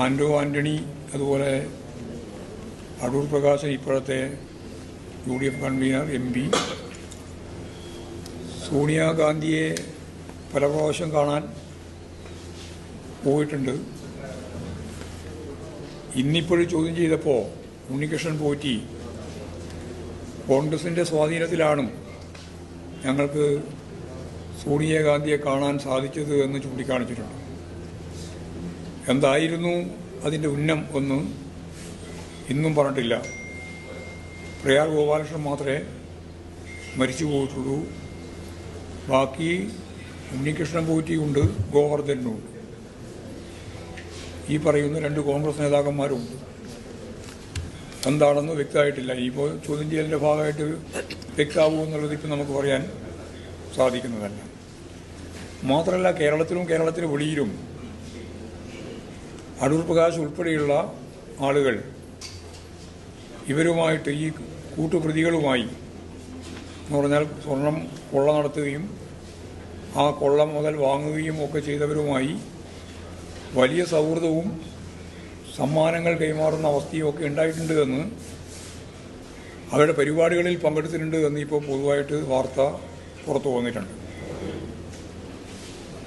ആൻഡോ ആൻ്റണി, അതുപോലെ അടൂർ പ്രകാശൻ, ഇപ്പോഴത്തെ UDF convener, MP, സോണിയാഗാന്ധിയെ പല പ്രാവശ്യം കാണാൻ പോയിട്ടുണ്ട്. ഇന്നിപ്പോഴും ചോദ്യം ചെയ്തപ്പോൾ ഉണ്ണികൃഷ്ണൻ പോറ്റി കോൺഗ്രസിൻ്റെ സ്വാധീനത്തിലാണ് ഞങ്ങൾക്ക് സോണിയാഗാന്ധിയെ കാണാൻ സാധിച്ചത് എന്ന് ചൂണ്ടിക്കാണിച്ചിട്ടുണ്ട്. എന്തായിരുന്നു അതിൻ്റെ ഉന്നം എന്ന് ഇന്നും പറഞ്ഞിട്ടില്ല. പ്രയാർ ഗോപാലകൃഷ്ണൻ മാത്രമേ മരിച്ചു പോയിട്ടുള്ളൂ. ബാക്കി ഉണ്ണികൃഷ്ണൻ പോറ്റിയുണ്ട്, ഗോവർദ്ധനുണ്ട്, ഈ പറയുന്ന 2 കോൺഗ്രസ് നേതാക്കന്മാരുണ്ട്. എന്താണെന്ന് വ്യക്തമായിട്ടില്ല. ഇപ്പോൾ ചോദ്യം ചെയ്യലിൻ്റെ ഭാഗമായിട്ട് വ്യക്തമാകുമോ എന്നുള്ളത് ഇപ്പം നമുക്ക് പറയാൻ സാധിക്കുന്നതല്ല. മാത്രമല്ല, കേരളത്തിന് വെളിയിലും അടൂർ പ്രകാശ് ഉൾപ്പെടെയുള്ള ആളുകൾ ഇവരുമായിട്ട്, ഈ കൂട്ടുപ്രതികളുമായി എന്ന് പറഞ്ഞാൽ സ്വർണം കൊള്ള നടത്തുകയും ആ കൊള്ള മുതൽ വാങ്ങുകയും ഒക്കെ ചെയ്തവരുമായി വലിയ സൗഹൃദവും സമ്മാനങ്ങൾ കൈമാറുന്ന അവസ്ഥയും ഒക്കെ ഉണ്ടായിട്ടുണ്ട് എന്ന്, അവരുടെ പരിപാടികളിൽ പങ്കെടുത്തിട്ടുണ്ട് എന്ന് ഇപ്പോൾ പൊതുവായിട്ട് വാർത്ത പുറത്തു വന്നിട്ടുണ്ട്.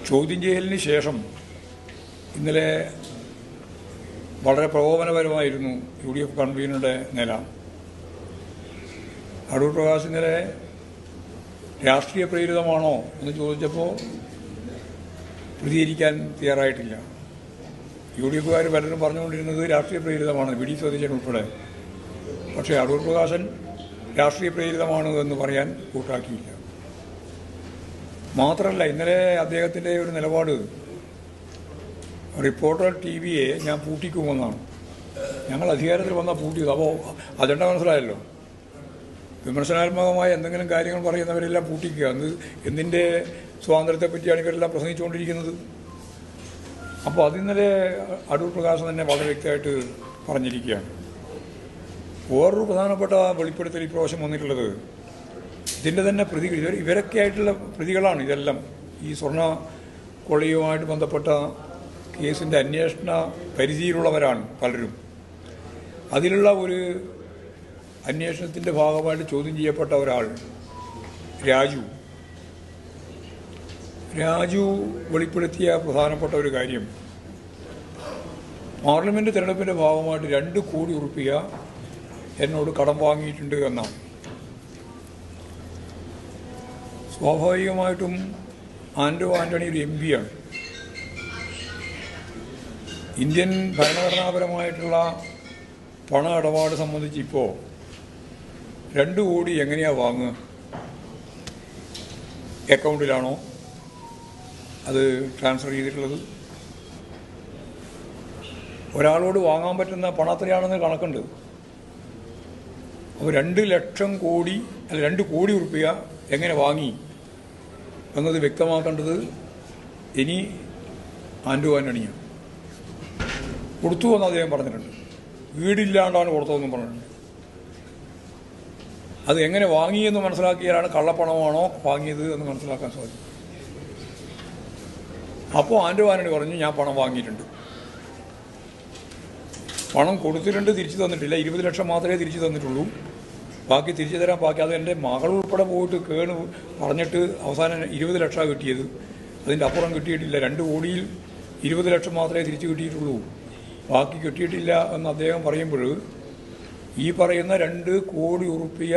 ചോദ്യം ചെയ്യലിന് ശേഷം ഇന്നലെ വളരെ പ്രകോപനപരമായിരുന്നു UDF കൺവീനറുടെ നില. അടൂർ പ്രകാശ് ഇന്നലെ രാഷ്ട്രീയ പ്രേരിതമാണോ എന്ന് ചോദിച്ചപ്പോൾ പ്രതികരിക്കാൻ തയ്യാറായിട്ടില്ല. UDFകാർ പലരും പറഞ്ഞുകൊണ്ടിരുന്നത് രാഷ്ട്രീയ പ്രേരിതമാണ്, VD സതീശൻ ഉൾപ്പെടെ. പക്ഷേ അടൂർ പ്രകാശൻ രാഷ്ട്രീയ പ്രേരിതമാണ് എന്ന് പറയാൻ കൂട്ടാക്കിയില്ല. മാത്രമല്ല, ഇന്നലെ അദ്ദേഹത്തിൻ്റെ ഒരു നിലപാട് റിപ്പോർട്ടർ TVയെ ഞാൻ പൂട്ടിക്കുമെന്നാണ്. ഞങ്ങൾ അധികാരത്തിൽ വന്നാൽ പൂട്ടിയത്. അപ്പോൾ അജണ്ട മനസ്സിലായല്ലോ. വിമർശനാത്മകമായ എന്തെങ്കിലും കാര്യങ്ങൾ പറയുന്നവരെല്ലാം പൂട്ടിക്കുക. എന്തിൻ്റെ സ്വാതന്ത്ര്യത്തെ പറ്റിയാണ് ഇവരെല്ലാം പ്രസംഗിച്ചുകൊണ്ടിരിക്കുന്നത്. അപ്പോൾ അതിന്നലെ അടൂർ പ്രകാശൻ തന്നെ വളരെ വ്യക്തമായിട്ട് പറഞ്ഞിരിക്കുകയാണ്. വേറൊരു പ്രധാനപ്പെട്ട വെളിപ്പെടുത്തൽ ഇപ്രാവശ്യം വന്നിട്ടുള്ളത്, ഇതിൻ്റെ തന്നെ പ്രതികൾ, ഇവരൊക്കെ ആയിട്ടുള്ള പ്രതികളാണ് ഇതെല്ലാം. ഈ സ്വർണ്ണ കൊള്ളയുമായിട്ട് ബന്ധപ്പെട്ട കേസിൻ്റെ അന്വേഷണ പരിധിയിലുള്ളവരാണ് പലരും. അതിലുള്ള ഒരു അന്വേഷണത്തിൻ്റെ ഭാഗമായിട്ട് ചോദ്യം ചെയ്യപ്പെട്ട ഒരാൾ രാജു വെളിപ്പെടുത്തിയ പ്രധാനപ്പെട്ട ഒരു കാര്യം, പാർലമെൻറ്റ് തിരഞ്ഞെടുപ്പിൻ്റെ ഭാഗമായിട്ട് 2 കോടി ഉറുപ്പിക എന്നോട് കടം വാങ്ങിയിട്ടുണ്ട് എന്നാണ്. സ്വാഭാവികമായിട്ടും ആൻഡോ ആൻ്റണി ഒരു MP ആണ്. ഇന്ത്യൻ ഭരണഘടനാപരമായിട്ടുള്ള പണ ഇടപാട് സംബന്ധിച്ച് ഇപ്പോൾ 2 കോടി എങ്ങനെയാണ് വാങ്ങുക? അക്കൗണ്ടിലാണോ അത് ട്രാൻസ്ഫർ ചെയ്തിട്ടുള്ളത്? ഒരാളോട് വാങ്ങാൻ പറ്റുന്ന പണം എത്രയാണെന്ന് കണക്കുണ്ട്. അപ്പോൾ 2 കോടി ഉറുപ്പിക എങ്ങനെ വാങ്ങി എന്നത് വ്യക്തമാക്കേണ്ടത് ഇനി ആൻഡോ ആൻ്റണിയാണ്. കൊടുത്തു എന്ന് അദ്ദേഹം പറഞ്ഞിട്ടുണ്ട്. വീടില്ലാണ്ടാണ് കൊടുത്തതെന്നും പറഞ്ഞിട്ടുണ്ട്. അത് എങ്ങനെ വാങ്ങിയെന്ന് മനസ്സിലാക്കിയാലാണ് കള്ളപ്പണമാണോ വാങ്ങിയത് എന്ന് മനസ്സിലാക്കാൻ സാധിക്കും. അപ്പോൾ ആൻഡോ ആൻ്റണി പറഞ്ഞു, ഞാൻ പണം വാങ്ങിയിട്ടുണ്ട്, പണം കൊടുത്തിട്ടുണ്ട്, തിരിച്ചു തന്നിട്ടില്ല. 20 ലക്ഷം മാത്രമേ തിരിച്ചു തന്നിട്ടുള്ളൂ, ബാക്കി തിരിച്ചു തരാൻ ബാക്കി. അത് എൻ്റെ മകൾ ഉൾപ്പെടെ പോയിട്ട് പറഞ്ഞിട്ട് അവസാനം 20 ലക്ഷമാണ് കിട്ടിയത്. അതിൻ്റെ അപ്പുറം കിട്ടിയിട്ടില്ല. 2 കോടിയിൽ 20 ലക്ഷം മാത്രമേ തിരിച്ചു കിട്ടിയിട്ടുള്ളൂ, ബാക്കി കിട്ടിയിട്ടില്ല എന്ന് അദ്ദേഹം പറയുമ്പോൾ, ഈ പറയുന്ന 2 കോടി ഉറുപ്പിക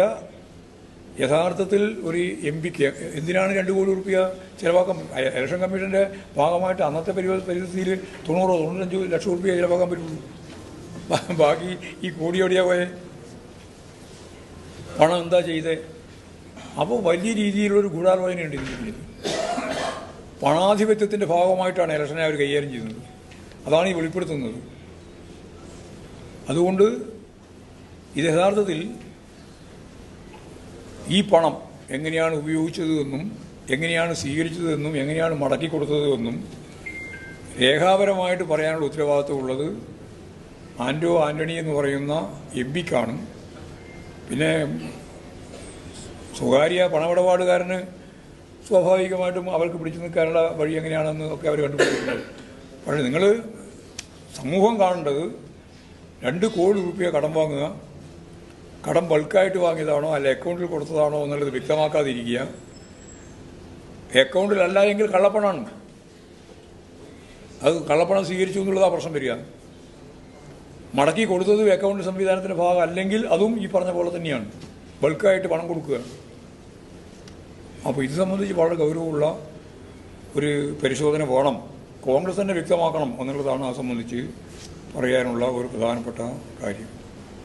യഥാർത്ഥത്തിൽ ഒരു MPക്ക് എന്തിനാണ് 2 കോടി ഉറുപ്പിക ചിലവാക്കാൻ? ഇലക്ഷൻ കമ്മീഷൻ്റെ ഭാഗമായിട്ട് അന്നത്തെ പരിസ്ഥിതിയിൽ 90-95 ലക്ഷം ഉറുപ്പിക ചിലവാക്കാൻ പറ്റുള്ളൂ. ബാക്കി ഈ കോടിയോടെയാ പോയെ? പണം എന്താ ചെയ്തേ? അപ്പോൾ വലിയ രീതിയിലുള്ളൊരു ഗൂഢാലോചനയുണ്ട് ഇതിൽ. പണാധിപത്യത്തിൻ്റെ ഭാഗമായിട്ടാണ് ഇലക്ഷനെ അവർ കൈകാര്യം ചെയ്യുന്നത്. അതാണ് ഈ വെളിപ്പെടുത്തുന്നത്. അതുകൊണ്ട് ഇത് യഥാർത്ഥത്തിൽ ഈ പണം എങ്ങനെയാണ് ഉപയോഗിച്ചതെന്നും എങ്ങനെയാണ് സ്വീകരിച്ചതെന്നും എങ്ങനെയാണ് മടക്കി കൊടുത്തതെന്നും രേഖാപരമായിട്ട് പറയാനുള്ള ഉത്തരവാദിത്വമുള്ളത് ആൻഡോ ആൻ്റണി എന്ന് പറയുന്ന MPക്കാണ്. പിന്നെ സ്വകാര്യ പണമിടപാടുകാരന് സ്വാഭാവികമായിട്ടും അവർക്ക് പിടിച്ചു നിൽക്കാനുള്ള വഴി എങ്ങനെയാണെന്ന് ഒക്കെ അവർ കണ്ടുപിടിക്കുന്നത്. പക്ഷേ നിങ്ങൾ സമൂഹം കാണേണ്ടത് 2 കോടി രൂപ കടം വാങ്ങുക, കടം ബൾക്കായിട്ട് വാങ്ങിയതാണോ അല്ല അക്കൗണ്ടിൽ കൊടുത്തതാണോ എന്നുള്ളത് വ്യക്തമാക്കാതിരിക്കുക. അക്കൗണ്ടിലല്ല എങ്കിൽ കള്ളപ്പണമാണ്. അത് കള്ളപ്പണം സ്വീകരിച്ചു എന്നുള്ളതാണ് പ്രശ്നം വരിക. മടക്കി കൊടുത്തത് അക്കൗണ്ട് സംവിധാനത്തിൻ്റെ ഭാഗം അല്ലെങ്കിൽ അതും ഈ പറഞ്ഞ പോലെ തന്നെയാണ്, ബൾക്കായിട്ട് പണം കൊടുക്കുക. അപ്പോൾ ഇത് സംബന്ധിച്ച് വളരെ ഗൗരവമുള്ള ഒരു പരിശോധന വേണം, കോൺഗ്രസ് തന്നെ വ്യക്തമാക്കണം എന്നുള്ളതാണ് ആ സംബന്ധിച്ച് പറയാനുള്ള ഒരു പ്രധാനപ്പെട്ട കാര്യം.